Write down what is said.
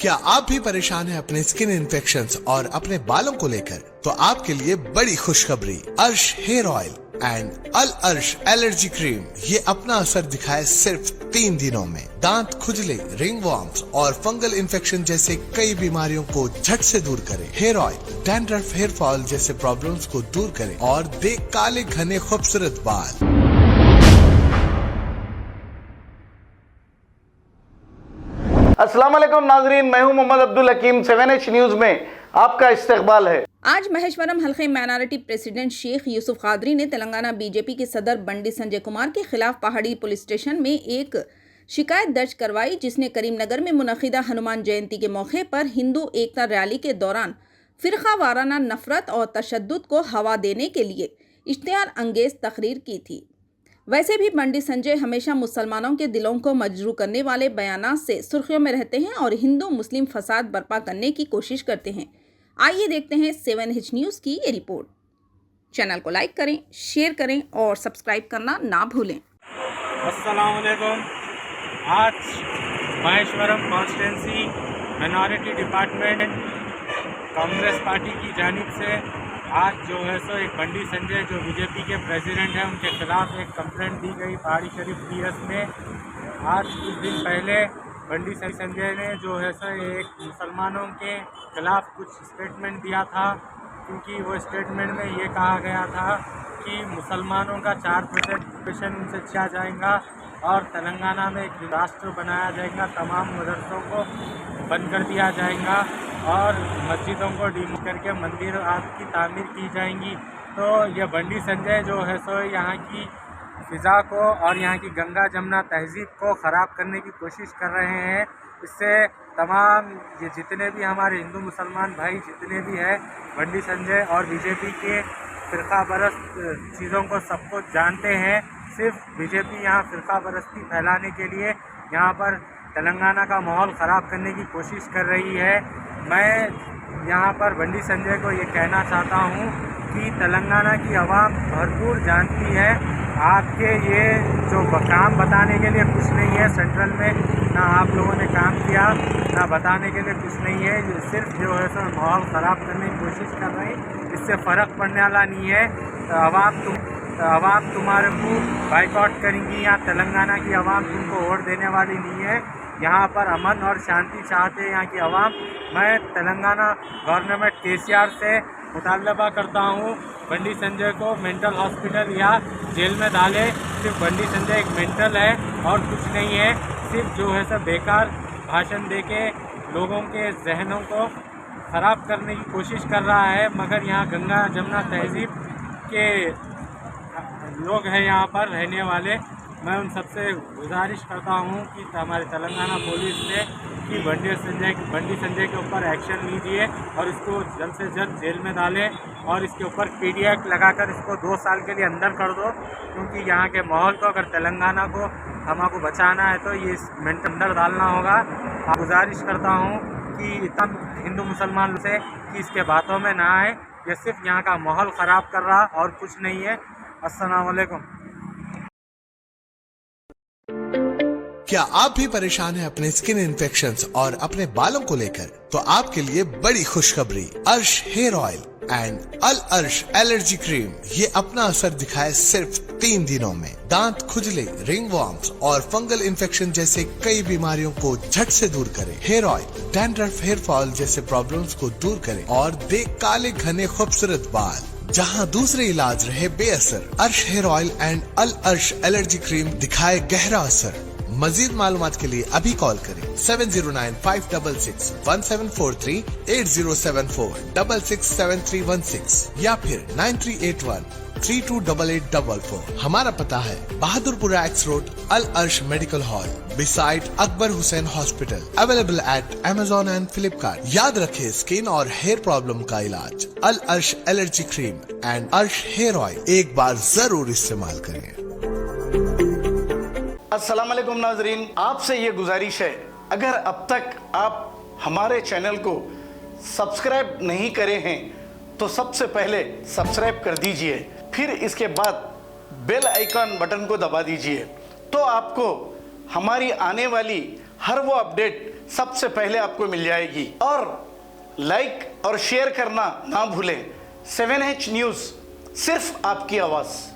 क्या आप भी परेशान हैं अपने स्किन इन्फेक्शंस और अपने बालों को लेकर? तो आपके लिए बड़ी खुशखबरी, अर्श हेयर ऑयल एंड अल अर्श एलर्जी क्रीम ये अपना असर दिखाए सिर्फ 3 दिनों में। दांत खुजले, रिंग वॉर्म्स और फंगल इन्फेक्शन जैसे कई बीमारियों को झट से दूर करे। Hair oil dandruff, hair fall जैसे प्रॉब्लम्स को दूर करे और दे काले घने खूबसूरत बाल। अस्सलाम वालेकुम नाजरीन, मैं हूं मोहम्मद अब्दुल हकीम। 7H न्यूज में आपका इस्तकबाल है। आज महेश्वरम हल्के minority president Sheikh Yusuf Qadri ने तेलंगाना बीजेपी के सदर बंडी संजय कुमार के खिलाफ पहाड़ी पुलिस स्टेशन में एक शिकायत दर्ज करवाई, जिसने करीमनगर में मुनक्किदा हनुमान जयंती के मौके पर हिंदू एकता रैली के दौरान फिरका वाराना नफरत और तशद्दुद को हवा देने के लिए इश्तिहार अंगेज तकरीर की थी। वैसे भी बंडी संजय हमेशा मुसलमानों के दिलों को मजरूह करने वाले बयानात से सुर्खियों में रहते हैं और हिंदू मुस्लिम फसाद बर्पा करने की कोशिश करते हैं। आइए देखते हैं 7H न्यूज़ की ये रिपोर्ट। चैनल को लाइक करें, शेयर करें और सब्सक्राइब करना ना भूलें। अस्सलाम वालेकुम। आज Maheshwaram constituency minority department Congress party की जानिब से आज जो है सो एक बंडी संजय जो बीजेपी के प्रेसिडेंट हैं उनके खिलाफ एक कंप्लेंट दी गई पहाड़ी शरीफ PS में। आज कुछ दिन पहले बंडी संजय ने जो है सो एक मुसलमानों के खिलाफ कुछ स्टेटमेंट दिया था, क्योंकि वो स्टेटमेंट में ये कहा गया था कि मुसलमानों का 4% उनसे छिया जाएगा और तेलंगाना में एक राष्ट्र बनाया जाएगा, तमाम मदरसों को बंद कर दिया जाएगा और मस्जिदों को डीमोल करके मंदिर की तामीर की जाएंगी। तो ये बंडी संजय जो है सो यहाँ की फ़िज़ा को और यहाँ की गंगा जमुना तहज़ीब को ख़राब करने की कोशिश कर रहे हैं। इससे तमाम ये जितने भी हमारे हिंदू मुसलमान भाई जितने भी हैं, बंडी संजय और बीजेपी के फ़िरका परस्त चीज़ों को सबको जानते हैं। सिर्फ बीजेपी यहाँ फ़िरका परस्ती फैलाने के लिए यहाँ पर तेलंगाना का माहौल ख़राब करने की कोशिश कर रही है। मैं यहाँ पर बंडी संजय को ये कहना चाहता हूँ कि तेलंगाना की आवाम भरपूर जानती है, आपके ये जो काम बताने के लिए कुछ नहीं है। सेंट्रल में ना आप लोगों ने काम किया, ना बताने के लिए कुछ नहीं है। ये सिर्फ जो है सो माहौल ख़राब करने की कोशिश कर रहे हैं, इससे फ़र्क पड़ने वाला नहीं है। आवाम तुम्हारे को बाइकआउट करेंगी। यहाँ तेलंगाना की आवाम तुमको वोट देने वाली नहीं है। यहाँ पर अमन और शांति चाहते हैं यहाँ की आवाम। मैं तेलंगाना गवर्नमेंट KCR से मुतालबा करता हूँ बंडी संजय को मेंटल हॉस्पिटल या जेल में डाले। सिर्फ बंडी संजय एक मेंटल है और कुछ नहीं है। सिर्फ जो है सब बेकार भाषण देके लोगों के जहनों को ख़राब करने की कोशिश कर रहा है। मगर यहाँ गंगा जमुना तहज़ीब के लोग हैं यहाँ पर रहने वाले, मैं उन सबसे गुजारिश करता हूँ कि हमारे तेलंगाना पुलिस से कि बंडी संजय के ऊपर एक्शन लीजिए और इसको जल्द से जल्द जेल में डालें और इसके ऊपर PDX लगाकर इसको 2 साल के लिए अंदर कर दो, क्योंकि यहाँ के माहौल को अगर तेलंगाना को हमको बचाना है तो ये मिनट अंदर डालना होगा। गुजारिश करता हूँ कि तब हिंदू मुसलमान से कि इसके बातों में ना आए। ये सिर्फ यहाँ का माहौल ख़राब कर रहा और कुछ नहीं है। अस्सलाम वालेकुम। क्या आप भी परेशान हैं अपने स्किन इन्फेक्शंस और अपने बालों को लेकर? तो आपके लिए बड़ी खुशखबरी, अर्श हेयर ऑयल एंड अल अर्श एलर्जी क्रीम ये अपना असर दिखाए सिर्फ 3 दिनों में। दांत खुजले, रिंग वॉर्म्स और फंगल इन्फेक्शन जैसे कई बीमारियों को झट से दूर करे। Hair oil dandruff, hair fall जैसे प्रॉब्लम्स को दूर करे और दे काले घने खूबसूरत बाल। जहां दूसरे इलाज रहे बेअसर, अर्श हेयर ऑयल एंड अल अर्श एलर्जी क्रीम दिखाए गहरा असर। मजीद मालूमात के लिए अभी कॉल करें 7095661743, 8074667316 या फिर 9381328844। हमारा पता है बहादुरपुरा X रोड, अल अर्श medical hall beside Akbar Hussain hospital. Available at Amazon and Flipkart। याद रखें, स्किन और हेयर प्रॉब्लम का इलाज अल अर्श एलर्जी क्रीम एंड अर्श हेयर ऑयल एक बार जरूर इस्तेमाल करें। अस्सलाम वालेकुम नाजरीन, आपसे ये गुजारिश है, अगर अब तक आप हमारे चैनल को सब्सक्राइब नहीं करे हैं तो सबसे पहले सब्सक्राइब कर दीजिए, फिर इसके बाद बेल आइकन बटन को दबा दीजिए, तो आपको हमारी आने वाली हर वो अपडेट सबसे पहले आपको मिल जाएगी। और लाइक और शेयर करना ना भूलें। 7H न्यूज़, सिर्फ आपकी आवाज़।